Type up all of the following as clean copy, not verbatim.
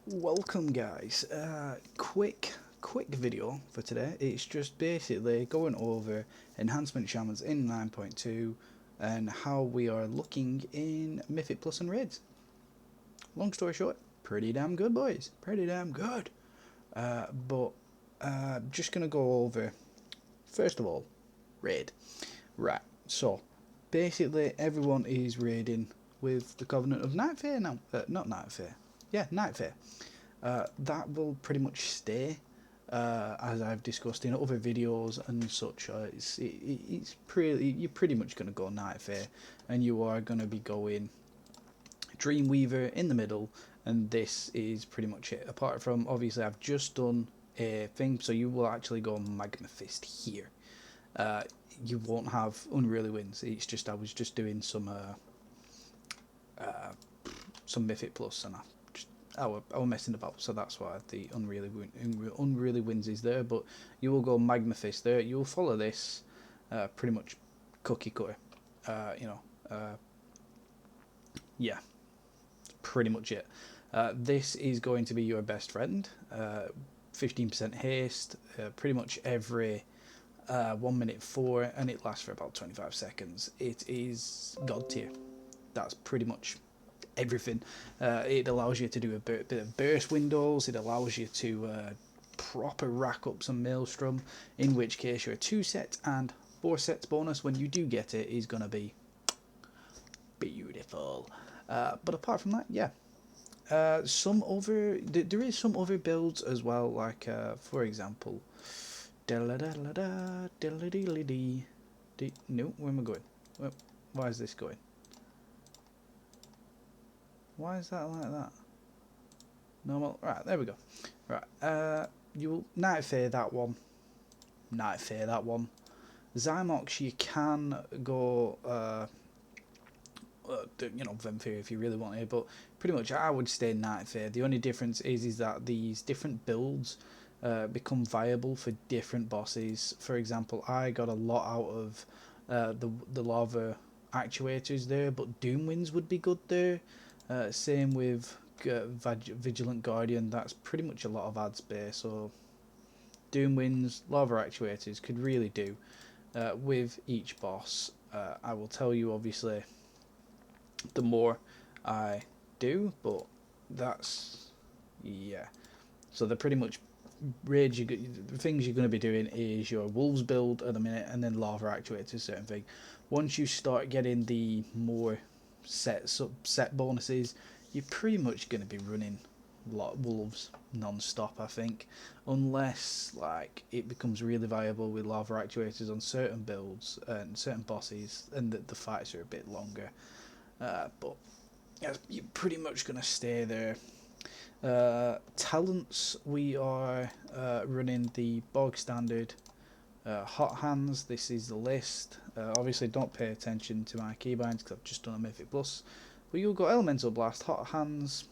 Welcome guys, quick video for today. It's just basically going over Enhancement Shamans in 9.2 and how we are looking in Mythic Plus and Raids. Long story short, pretty damn good boys, pretty damn good. Just gonna go over, first of all, Raid. Right, so basically everyone is raiding with the Covenant of Nightfare now, not Nightfare, yeah, Nightfare. That will pretty much stay, as I've discussed in other videos and such. You're pretty much going to go Nightfare, and you are going to be going Dreamweaver in the middle, and this is pretty much it. Apart from, obviously, I've just done a thing, so you will actually go Magma Fist here. You won't have Unruly Winds. It's just I was just doing some Mythic Plus, and I were messing about, so that's why the Unruly Winds is there. But you will go Magma Fist there. You will follow this, pretty much cookie cutter. Yeah, pretty much it. This is going to be your best friend. 15% haste, pretty much every 1 minute 4, and it lasts for about 25 seconds. It is god tier. That's pretty much everything. It allows you to do a bit of burst windows. It allows you to proper rack up some maelstrom, in which case your 2 set and 4 sets bonus when you do get it is going to be beautiful. But apart from that, yeah. There is some other builds as well, like for example, no, where am I going? Why is this going? Why is that like that? Normal. Right, there we go. Right, you will Nightfare that one. Nightfare that one. Zymox, you can go, Vemfir if you really want it, but pretty much I would stay Nightfare. The only difference is that these different builds become viable for different bosses. For example, I got a lot out of the lava actuators there, but Doom Winds would be good there. Same with Vigilant Guardian. That's pretty much a lot of ad space. So Doom Winds, lava actuators could really do with each boss. I will tell you, obviously, the more I do, but that's, yeah. So they're pretty much rage. The things you're going to be doing is your wolves build at the minute, and then lava actuators, certain thing. Once you start getting the more set bonuses, you're pretty much going to be running a lot of wolves non-stop, I think, unless like it becomes really viable with lava actuators on certain builds and certain bosses, and the fights are a bit longer. But yeah, you're pretty much going to stay there. Talents, we are running the bog standard hot hands. This is the list. Obviously don't pay attention to my keybinds because I've just done a Mythic Plus, but you'll go Elemental Blast, hot hands,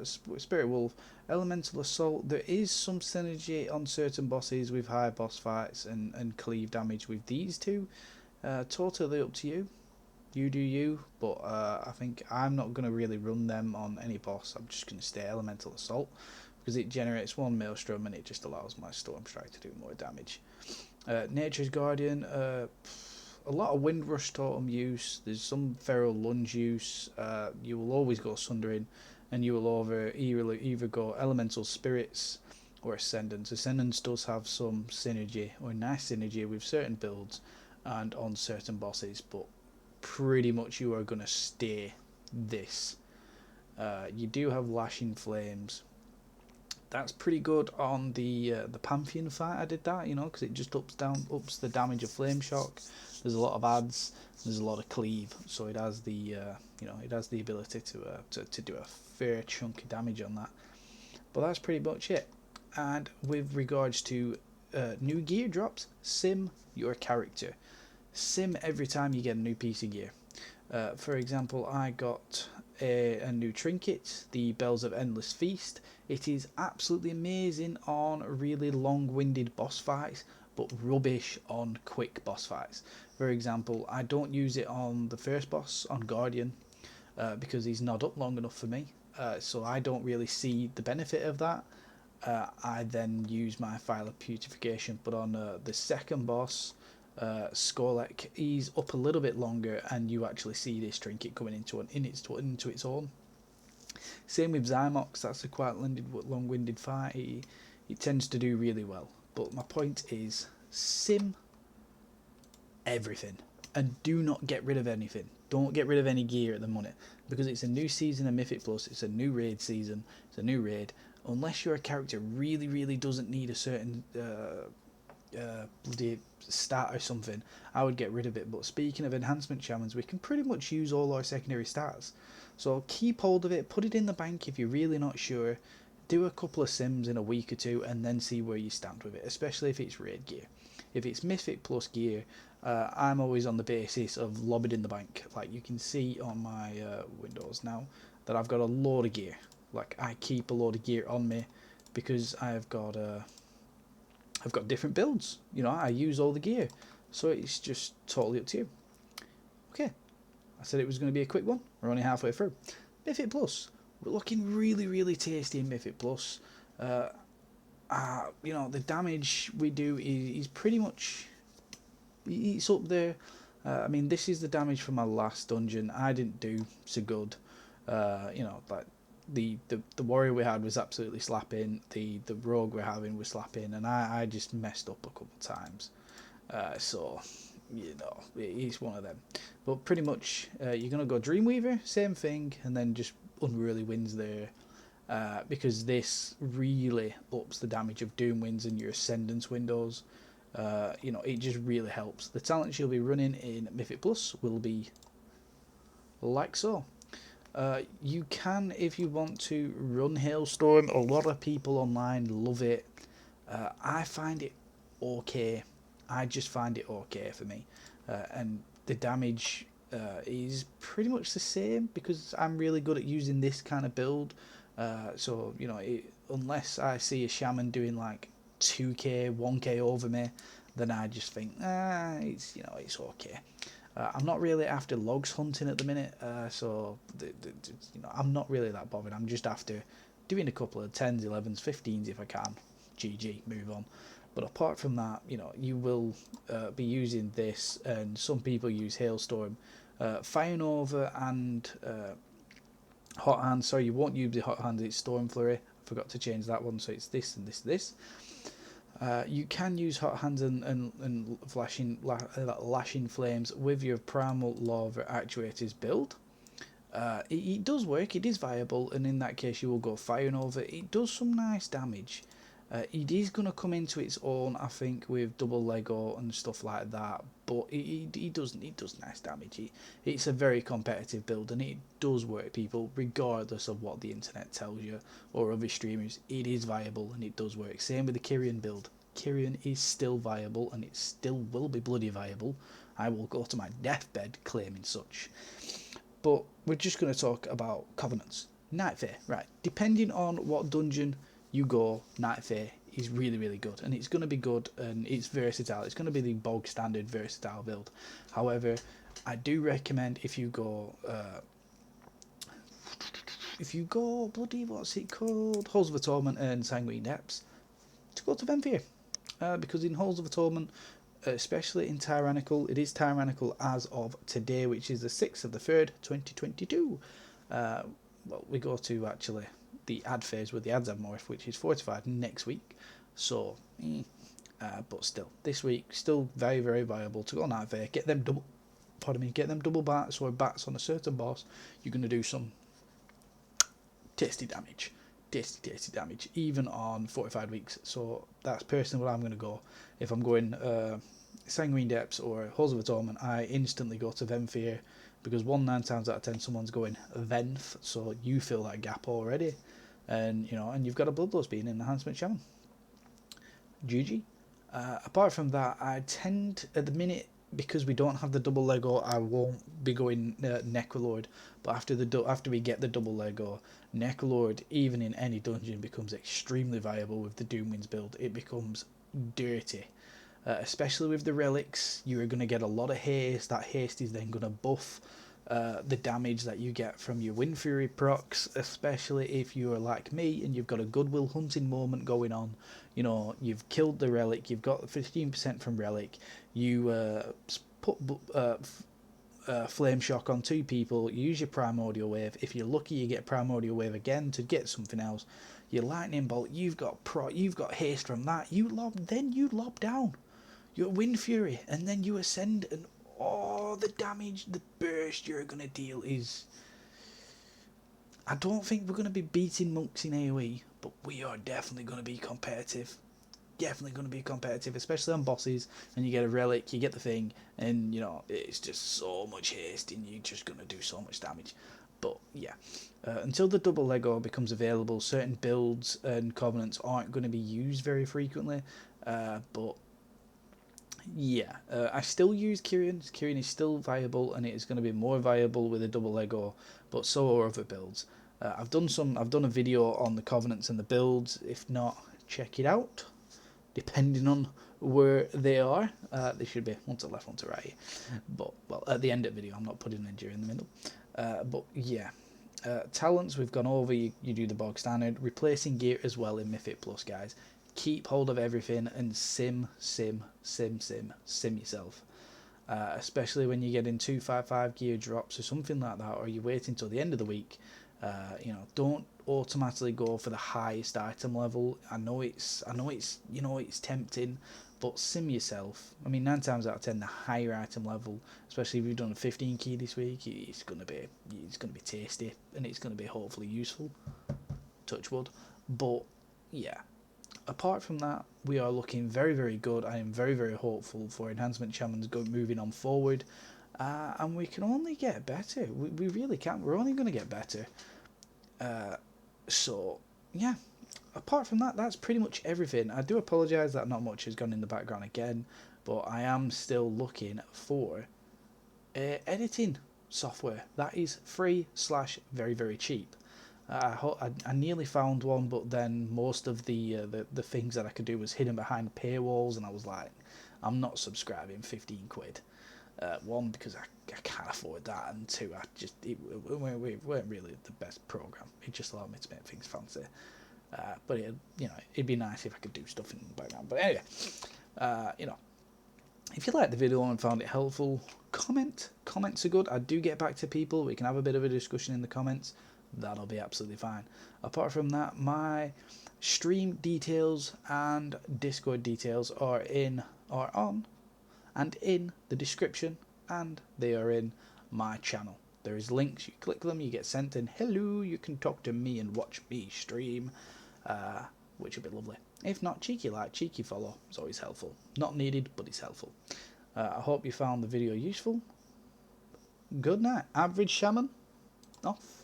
Spirit Wolf, Elemental Assault. There is some synergy on certain bosses with high boss fights and cleave damage with these two. Totally up to you. You do you, but I think I'm not going to really run them on any boss. I'm just going to stay Elemental Assault because it generates 1 Maelstrom and it just allows my Storm Strike to do more damage. Nature's Guardian, a lot of Windrush Totem use. There's some Feral Lunge use. You will always go Sundering, and you will either go Elemental Spirits or Ascendance. Ascendance does have some synergy, or nice synergy, with certain builds and on certain bosses, but pretty much you are going to stay this. You do have Lashing Flames. That's pretty good on the Pantheon fight. I did that, because it just ups the damage of Flame Shock. There's a lot of adds. There's a lot of cleave, so it has the it has the ability to do a fair chunk of damage on that. But that's pretty much it. And with regards to new gear drops, sim your character. Sim every time you get a new piece of gear. For example, I got a new trinket, the Bells of Endless Feast. It is absolutely amazing on really long-winded boss fights, but rubbish on quick boss fights. For example, I don't use it on the first boss, on Guardian, because he's not up long enough for me. so I don't really see the benefit of that. I then use my file of putrefaction, but on the second boss, Skorlek, he's up a little bit longer, and you actually see this trinket coming into its own. Same with Zymox, that's a quite long-winded fight. He tends to do really well. But my point is, sim everything, and do not get rid of anything. Don't get rid of any gear at the minute, because it's a new season of Mythic Plus, it's a new raid season, it's a new raid. Unless your character really doesn't need a certain bloody stat or something, I would get rid of it. But speaking of Enhancement Shamans, we can pretty much use all our secondary stats. So keep hold of it, put it in the bank if you're really not sure. Do a couple of sims in a week or two, and then see where you stand with it, especially if it's raid gear. If it's Mythic Plus gear, I'm always on the basis of lob it in the bank. Like you can see on my Windows now that I've got a load of gear. Like I keep a load of gear on me because I've got different builds. You know, I use all the gear, so it's just totally up to you. Okay, I said it was going to be a quick one. We're only halfway through. Mythic Plus, we're looking really tasty in Mythic Plus. You know, the damage we do is pretty much, it's up there. I mean, this is the damage from my last dungeon. I didn't do so good. You know, like the warrior we had was absolutely slapping. The rogue we're having was slapping, and I just messed up a couple of times. So, you know, it's one of them. But pretty much, you're gonna go Dreamweaver, same thing, and then just Unruly Winds there. Because this really ups the damage of Doom Winds and your Ascendance windows. You know, it just really helps. The talents you'll be running in Mythic Plus will be like so. You can, if you want to, run Hailstorm. A lot of people online love it. I find it okay. I just find it okay for me. And the damage is pretty much the same because I'm really good at using this kind of build. So, you know, unless I see a shaman doing like 2k, 1k over me, then I just think, it's, you know, it's okay. I'm not really after logs hunting at the minute, so you know, I'm not really that bothered. I'm just after doing a couple of 10s, 11s, 15s if I can. GG, move on. But apart from that, you know, you will be using this, and some people use Hailstorm. Fire Nova and Hot Hands, sorry, you won't use the Hot Hands, it's Storm Flurry. I forgot to change that one, so it's this and this. You can use Hot Hands and Lashing Flames with your Primal Lava Actuators build. It does work, it is viable, and in that case you will go Fire Nova. It does some nice damage. It is going to come into its own, I think, with double Lego and stuff like that, but it does nice damage. It's a very competitive build, and it does work, people, regardless of what the internet tells you or other streamers. It is viable and it does work. Same with the Kyrian build. Kyrian is still viable, and it still will be bloody viable. I will go to my deathbed claiming such. But we're just going to talk about Covenants. Night Fae, right. Depending on what dungeon you go, Night Fae is really good, and it's going to be good, and it's versatile. It's going to be the bog standard versatile build. However, I do recommend if you go bloody, what's it called, Halls of Atonement and Sanguine Depths, to go to Venthyr, because in Halls of Atonement, especially in Tyrannical, it is Tyrannical as of today, which is the 6th of the 3rd 2022. Well, we go to actually the ad phase with the ads have morphed, which is fortified next week. So, but still, this week still very viable to go on Night Fae. Get them double bats or bats on a certain boss. You're going to do some tasty damage, even on fortified weeks. So that's personally what I'm going to go. If I'm going Sanguine Depths or Halls of Atonement, I instantly go to Venthyr, because 9 times out of 10 someone's going Venth, so you fill that gap already. And you know, and you've got a Bloodlust being an Enhancement Shaman. GG. Apart from that, I tend at the minute, because we don't have the double Lego, I won't be going Necrolord. But after we get the double Lego, Necrolord, even in any dungeon, becomes extremely viable with the Doomwinds build. It becomes dirty. Especially with the relics, you are going to get a lot of haste. That haste is then going to buff the damage that you get from your Wind Fury procs, especially if you are like me and you've got a Goodwill Hunting moment going on. You know, you've killed the relic, you've got 15% from relic, you put Flame Shock on 2 people, you use your Primordial Wave. If you're lucky, you get Primordial Wave again to get something else. Your Lightning Bolt, you've got haste from that. You lob down your Wind Fury, and then you ascend, and the damage, the burst you're gonna deal is. I don't think we're gonna be beating monks in AoE, but we are definitely gonna be competitive. Definitely going to be competitive, especially on bosses, and you get a relic, you get the thing, and you know it's just so much haste, and you're just going to do so much damage. But yeah, until the double Lego becomes available, certain builds and covenants aren't going to be used very frequently. But yeah, I still use Kyrian. Kyrian is still viable, and it is going to be more viable with a double Lego. But so are other builds. I've done a video on the covenants and the builds. If not, check it out. Depending on where they are, they should be one to the left, one to the right. But well, at the end of the video, I'm not putting a in the middle. But yeah, talents we've gone over. You do the bog standard, replacing gear as well in Mythic Plus, guys. Keep hold of everything and sim yourself. Especially when you get in 255 gear drops or something like that, or you wait until the end of the week. You know, don't automatically go for the highest item level. I know it's it's tempting, but sim yourself. I mean, 9 times out of 10, the higher item level, especially if you've done a 15 key this week, it's gonna be tasty, and it's gonna be hopefully useful. Touch wood. But yeah, apart from that, we are looking very, very good. I am very, very hopeful for Enhancement Shamans moving on forward. And we can only get better. We really can. We're only going to get better. So, yeah. Apart from that, that's pretty much everything. I do apologise that not much has gone in the background again, but I am still looking for editing software that is free / very, very cheap. I nearly found one, but then most of the things that I could do was hidden behind paywalls, and I was like, I'm not subscribing 15 quid. One, because I can't afford that, and two, it weren't really the best program. It just allowed me to make things fancy. But it'd be nice if I could do stuff in the background. But anyway, if you liked the video and found it helpful, comment. Comments are good. I do get back to people. We can have a bit of a discussion in the comments. That'll be absolutely fine. Apart from that, my stream details and Discord details are on and in the description, and they are in my channel. There is links, you click them, you get sent in, hello, you can talk to me and watch me stream, which would be lovely. If not, cheeky like, cheeky follow, it's always helpful. Not needed, but it's helpful. I hope you found the video useful. Good night. Average Shaman, off.